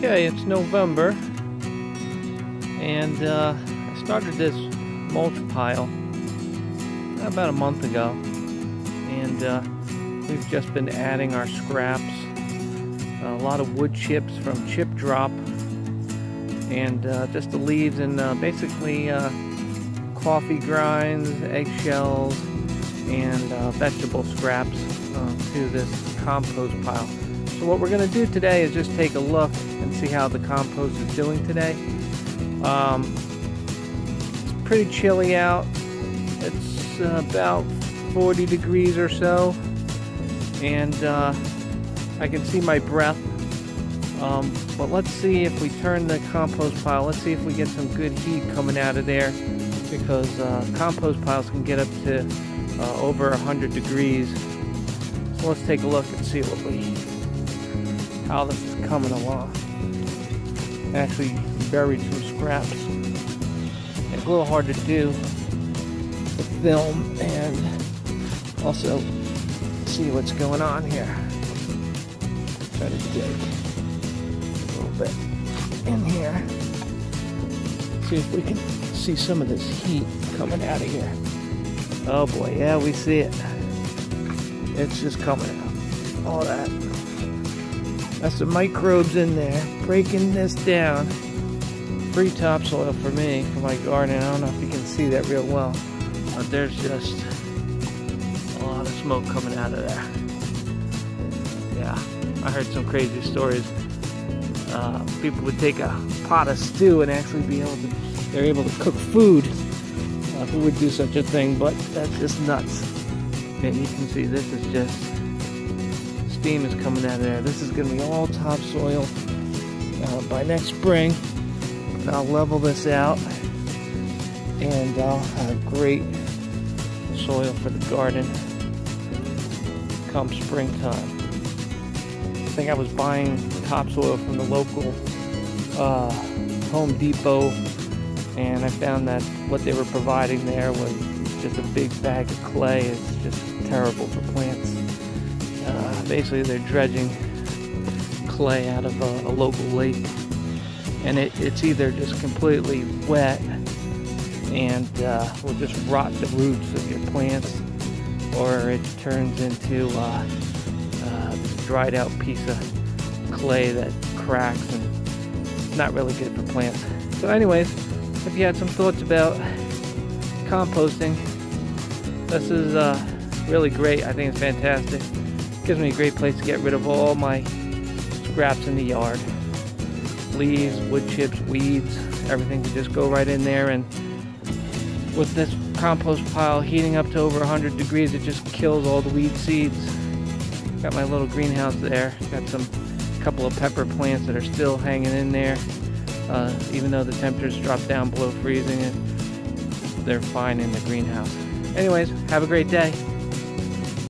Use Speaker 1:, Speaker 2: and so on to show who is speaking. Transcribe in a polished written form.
Speaker 1: Okay, it's November, and I started this mulch pile about a month ago, and we've just been adding our scraps, a lot of wood chips from chip drop, and just the leaves and basically coffee grinds, eggshells, and vegetable scraps to this compost pile. So what we're going to do today is just take a look and see how the compost is doing today. It's pretty chilly out. It's about 40 degrees or so, and I can see my breath. But let's see if we turn the compost pile, let's see if we get some good heat coming out of there, because compost piles can get up to over 100 degrees. So let's take a look and see how this is coming along. Actually buried some scraps. It's a little hard to do with film and also see what's going on here. Try to dig a little bit in here. See if we can see some of this heat coming out of here. Oh boy, yeah, we see it. It's just coming out. All that. That's the microbes in there, breaking this down. Free topsoil for me, for my garden. I don't know if you can see that real well, but there's just a lot of smoke coming out of there. Yeah, I heard some crazy stories. People would take a pot of stew and actually they're able to cook food. Who would do such a thing? But that's just nuts. And you can see this is just steam is coming out of there. This is going to be all topsoil by next spring. I'll level this out and I'll have great soil for the garden come springtime. I think I was buying topsoil from the local Home Depot, and I found that what they were providing there was just a big bag of clay. It's just terrible for plants. Basically they're dredging clay out of a local lake, and it's either just completely wet and will just rot the roots of your plants, or it turns into a dried out piece of clay that cracks and it's not really good for plants. So anyways, if you had some thoughts about composting, this is really great. I think it's fantastic. Gives me a great place to get rid of all my scraps in the yard. Leaves, wood chips, weeds, everything can just go right in there, and with this compost pile heating up to over 100 degrees, it just kills all the weed seeds. Got my little greenhouse there. Got a couple of pepper plants that are still hanging in there. Even though the temperatures dropped down below freezing, they're fine in the greenhouse. Anyways, have a great day.